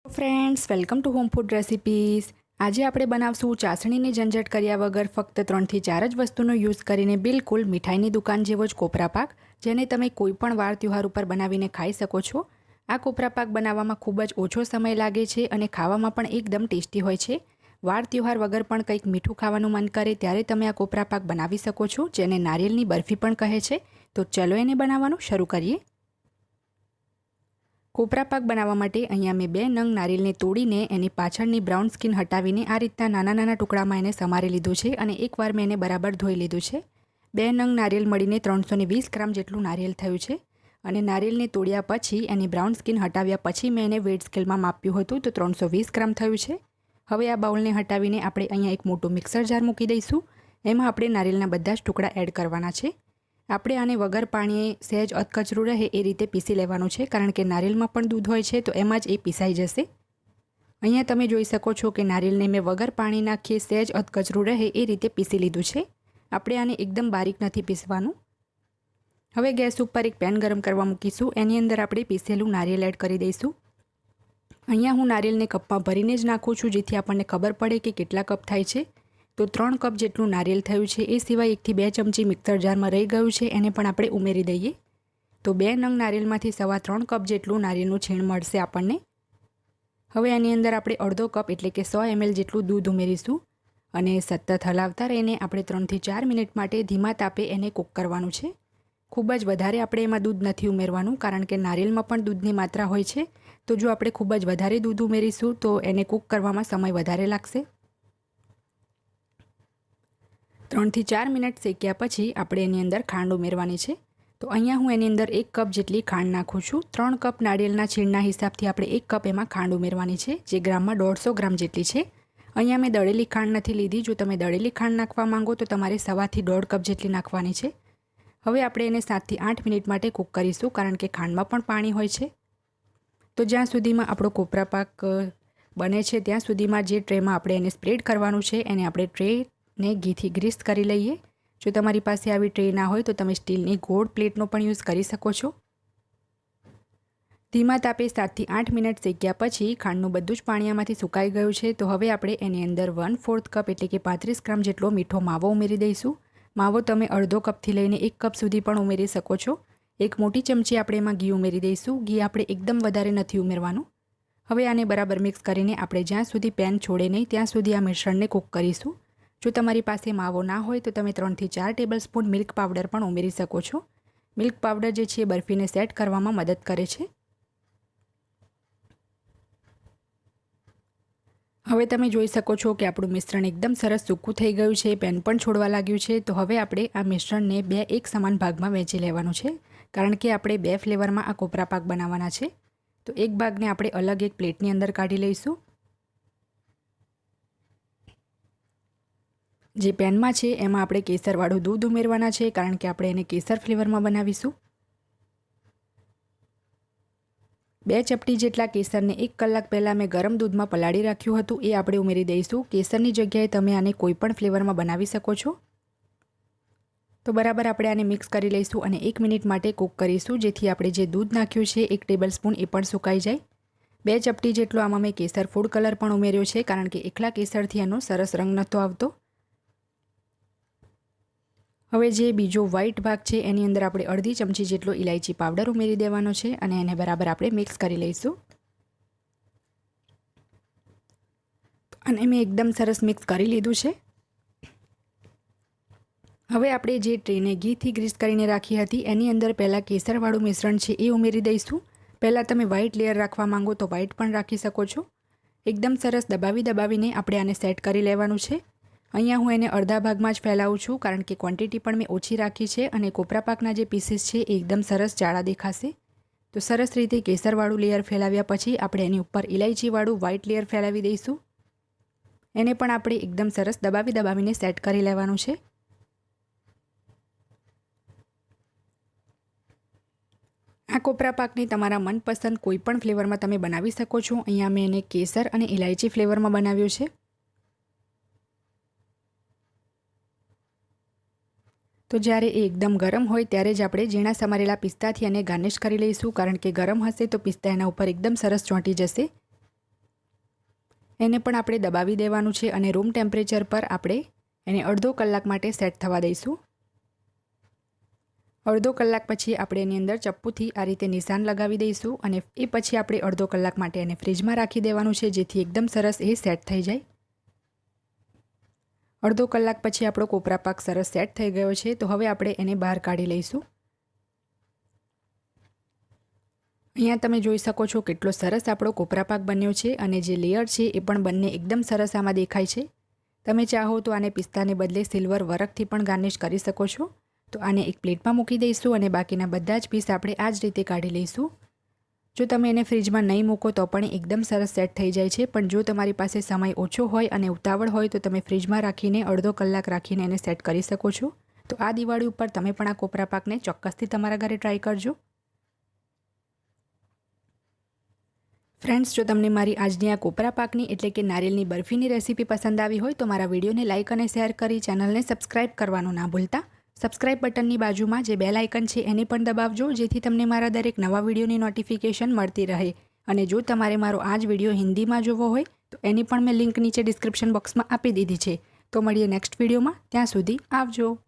Friends, welcome to home food recipes. આજે આપણે બનાવશું ચાસણીની ઝંઝટ કર્યા વગર ફક્ત 3 થી 4 જ વસ્તુનો યુઝ કરીને બિલકુલ મીઠાઈની દુકાન જેવો જ કોપરા પાક, જેને તમે કોઈ પણ વાર તહેવાર ઉપર બનાવીને ખાઈ શકો છો. આ કોપરા પાક બનાવવામાં ખૂબ જ ઓછો સમય લાગે છે અને ખાવામાં પણ એકદમ ટેસ્ટી હોય છે. વાર તહેવાર વગર પણ કંઈક મીઠું ખાવાનું મન કરે ત્યારે તમે આ કોપરા પાક બનાવી શકો છો, જેને નારિયેલની બરફી પણ કહે છે. તો ચલો એને બનાવવાનું શરૂ કરીએ. કોપરા પાક બનાવવા માટે અહીંયા મેં 2 નંગ નારિયેલને તોડીને એની પાછળની બ્રાઉન સ્કિન હટાવીને આ રીતના નાના નાના ટુકડામાં એને સમારી લીધું છે અને એકવાર મેં એને બરાબર ધોઈ લીધું છે. 2 નંગ નારિયેલ મળીને 320 ગ્રામ જેટલું નારિયેલ થયું છે અને નારિયેલને તોડ્યા પછી એની બ્રાઉન સ્કિન હટાવ્યા પછી મેં એને વેટ સ્કેલમાં માપ્યું હતું તો 320 ગ્રામ થયું છે. હવે આ બાઉલને હટાવીને આપણે અહીંયા એક મોટું મિક્સર જાર મૂકી દઈશું. એમાં આપણે નારિયેલના બધા જ ટુકડા એડ કરવાના છે. આપણે આને વગર પાણીએ સહેજ અધકચરું રહે એ રીતે પીસી લેવાનું છે, કારણ કે નારિયેલમાં પણ દૂધ હોય છે તો એમાં જ એ પીસાઈ જશે. અહીંયા તમે જોઈ શકો છો કે નારિયેલને મેં વગર પાણી નાખીએ સહેજ અધકચરું રહે એ રીતે પીસી લીધું છે. આપણે આને એકદમ બારીક નથી પીસવાનું. હવે ગેસ ઉપર એક પેન ગરમ કરવા મૂકીશું. એની અંદર આપણે પીસેલું નારિયેલ એડ કરી દઈશું. અહીંયા હું નારિયેલને કપમાં ભરીને જ નાખું છું, જેથી આપણને ખબર પડે કે કેટલા કપ થાય છે. તો 3 કપ જેટલું નારિયેલ થયું છે. એ સિવાય 1 થી 2 ચમચી મિક્સર જારમાં રહી ગયું છે, એને પણ આપણે ઉમેરી દઈએ. તો 2 નંગ નારિયેલમાંથી 3.25 કપ જેટલું નારિયેળનું છીણ મળશે આપણને. હવે આની અંદર આપણે અડધો કપ એટલે કે 100 ml જેટલું દૂધ ઉમેરીશું અને સતત હલાવતા રહીને આપણે 3 થી 4 મિનિટ માટે ધીમા તાપે એને કૂક કરવાનું છે. ખૂબ જ વધારે આપણે એમાં દૂધ નથી ઉમેરવાનું, કારણ કે નારિયેળમાં પણ દૂધની માત્રા હોય છે. તો જો આપણે ખૂબ જ વધારે દૂધ ઉમેરીશું તો એને કૂક કરવામાં સમય વધારે લાગશે. 3 થી 4 મિનિટ શેક્યા પછી આપણે એની અંદર ખાંડ ઉમેરવાની છે. તો અહીંયા હું એની અંદર 1 કપ જેટલી ખાંડ નાખું છું. 3 કપ નારિયેળના છીણના હિસાબથી આપણે 1 કપ એમાં ખાંડ ઉમેરવાની છે, જે ગ્રામમાં 150 ગ્રામ જેટલી છે. અહીંયા મેં દળેલી ખાંડ નથી લીધી. જો તમે દળેલી ખાંડ નાખવા માંગો તો તમારે 1.5 થી 1.5 કપ જેટલી નાખવાની છે. હવે આપણે એને 7 થી 8 મિનિટ માટે કૂક કરીશું, કારણ કે ખાંડમાં પણ પાણી હોય છે. તો જ્યાં સુધીમાં આપણો કોપરા પાક બને છે ત્યાં સુધીમાં જે ટ્રેમાં આપણે એને સ્પ્રેડ કરવાનું છે એને આપણે ટ્રેને ઘીથી ગ્રીસ કરી લઈએ. જો તમારી પાસે આવી ટ્રે ના હોય તો તમે સ્ટીલની ગોળ પ્લેટનો પણ યુઝ કરી શકો છો. ધીમા તાપે 7 થી 8 મિનિટ શેક્યા પછી ખાંડનું બધું જ પાણી આમાંથી સુકાઈ ગયું છે. તો હવે આપણે એની અંદર 1/4 કપ એટલે કે 35 ગ્રામ જેટલો મીઠો માવો ઉમેરી દઈશું. માવો તમે અડધો કપથી લઈને 1 કપ સુધી પણ ઉમેરી શકો છો. 1 મોટી ચમચી આપણે એમાં ઘી ઉમેરી દઈશું. ઘી આપણે એકદમ વધારે નથી ઉમેરવાનું. હવે આને બરાબર મિક્સ કરીને આપણે જ્યાં સુધી પેન છોડે નહીં ત્યાં સુધી આ મિશ્રણને કૂક કરીશું. જો તમારી પાસે માવો ના હોય તો તમે 3 થી 4 ટેબલસ્પૂન મિલ્ક પાવડર પણ ઉમેરી શકો છો. મિલ્ક પાવડર જે છે બરફીને સેટ કરવામાં મદદ કરે છે. હવે તમે જોઈ શકો છો કે આપણું મિશ્રણ એકદમ સરસ સૂકું થઈ ગયું છે, પેન પણ છોડવા લાગ્યું છે. તો હવે આપણે આ મિશ્રણને 2 એક સમાન ભાગમાં વહેંચી લેવાનું છે, કારણ કે આપણે 2 ફ્લેવરમાં આ કોપરા પાક બનાવવાના છે. તો એક ભાગને આપણે અલગ એક પ્લેટની અંદર કાઢી લઈશું. જે પેનમાં છે એમાં આપણે કેસરવાળું દૂધ ઉમેરવાના છે, કારણ કે આપણે એને કેસર ફ્લેવરમાં બનાવીશું. 2 ચપટી જેટલા કેસરને 1 કલાક પહેલાં મેં ગરમ દૂધમાં પલાળી રાખ્યું હતું, એ આપણે ઉમેરી દઈશું. કેસરની જગ્યાએ તમે આને કોઈ પણ ફ્લેવરમાં બનાવી શકો છો. તો બરાબર આપણે આને મિક્સ કરી લઈશું અને 1 મિનિટ માટે કૂક કરીશું, જેથી આપણે જે દૂધ નાખ્યું છે 1 ટેબલસ્પૂન એ પણ સુકાઈ જાય. 2 ચપટી જેટલો આમાં મેં કેસર ફૂડ કલર પણ ઉમેર્યો છે, કારણ કે એકલા કેસરથી એનો સરસ રંગ નહોતો આવતો. હવે જે બીજો વ્હાઈટ ભાગ છે એની અંદર આપણે અડધી ચમચી જેટલો ઇલાયચી પાવડર ઉમેરી દેવાનો છે અને એને બરાબર આપણે મિક્સ કરી લઈશું. અને મેં એકદમ સરસ મિક્સ કરી લીધું છે. હવે આપણે જે ટ્રેને ઘીથી ગ્રીસ કરીને રાખી હતી એની અંદર પહેલાં કેસરવાળું મિશ્રણ છે એ ઉમેરી દઈશું. પહેલાં તમે વ્હાઈટ લેયર રાખવા માંગો તો વ્હાઈટ પણ રાખી શકો છો. એકદમ સરસ દબાવીને આપણે આને સેટ કરી લેવાનું છે. અહીંયા હું એને અડધા ભાગમાં જ ફેલાવું છું, કારણ કે ક્વોન્ટિટી પણ મેં ઓછી રાખી છે અને કોપરા પાકના જે પીસીસ છે એ એકદમ સરસ જાડા દેખાશે. તો સરસ રીતે કેસરવાળું લેયર ફેલાવ્યા પછી આપણે એની ઉપર ઇલાયચીવાળું વ્હાઈટ લેયર ફેલાવી દઈશું. એને પણ આપણે એકદમ સરસ દબાવીને સેટ કરી લેવાનું છે. આ કોપરા પાકને તમારા મનપસંદ કોઈ પણ ફ્લેવરમાં તમે બનાવી શકો છો. અહીંયા મેં એને કેસર અને ઇલાયચી ફ્લેવરમાં બનાવ્યો છે. તો જ્યારે એ એકદમ ગરમ હોય ત્યારે જ આપણે ઝીણા સમારેલા પિસ્તાથી એને ગાર્નિશ કરી લઈશું, કારણ કે ગરમ હશે તો પિસ્તા એના ઉપર એકદમ સરસ ચોંટી જશે. એને પણ આપણે દબાવી દેવાનું છે અને રૂમ ટેમ્પરેચર પર આપણે એને અડધો કલાક માટે સેટ થવા દઈશું. અડધો કલાક પછી આપણે એની અંદર ચપ્પુથી આ રીતે નિશાન લગાવી દઈશું અને એ પછી આપણે અડધો કલાક માટે એને ફ્રીજમાં રાખી દેવાનું છે, જેથી એકદમ સરસ એ સેટ થઈ જાય. અડધો કલાક પછી આપણો કોપરા પાક સરસ સેટ થઈ ગયો છે. તો હવે આપણે એને બહાર કાઢી લઈશું. અહીંયા તમે જોઈ શકો છો કેટલો સરસ આપણો કોપરા પાક બન્યો છે અને જે લેયર છે એ પણ બંને એકદમ સરસ આમાં દેખાય છે. તમે ચાહો તો આને પિસ્તાને બદલે સિલ્વર વરખથી પણ ગાર્નિશ કરી શકો છો. તો આને એક પ્લેટમાં મૂકી દઈશું અને બાકીના બધા જ પીસ આપણે આ જ રીતે કાઢી લઈશું. જો તમે એને ફ્રીજમાં નહીં મૂકો તો પણ એકદમ સરસ સેટ થઈ જાય છે, પણ જો તમારી પાસે સમય ઓછો હોય અને ઉતાવળ હોય તો તમે ફ્રીજમાં રાખીને અડધો કલાક રાખીને એને સેટ કરી શકો છો. તો આ દિવાળી ઉપર તમે પણ આ કોપરા પાકને ચોક્કસથી તમારા ઘરે ટ્રાય કરજો. ફ્રેન્ડ્સ, જો તમને મારી આજની આ કોપરા પાકની એટલે કે નારિયેળની બરફીની રેસીપી પસંદ આવી હોય તો મારા વિડીયોને લાઇક અને શેર કરી ચેનલને સબસ્ક્રાઇબ કરવાનું ના ભૂલતા. સબસ્ક્રાઇબ બટનની બાજુમાં જે બેલ આઇકન છે એને પણ દબાવજો, જેથી તમને મારા દરેક નવા વિડીયોની નોટિફિકેશન મળતી રહે. અને જો તમારે મારો આ જ વિડીયો હિન્દીમાં જોવો હોય તો એની પણ મેં લિંક નીચે ડિસ્ક્રિપ્શન બોક્સમાં આપી દીધી છે. તો મળીએ નેક્સ્ટ વિડીયોમાં. ત્યાં સુધી આવજો.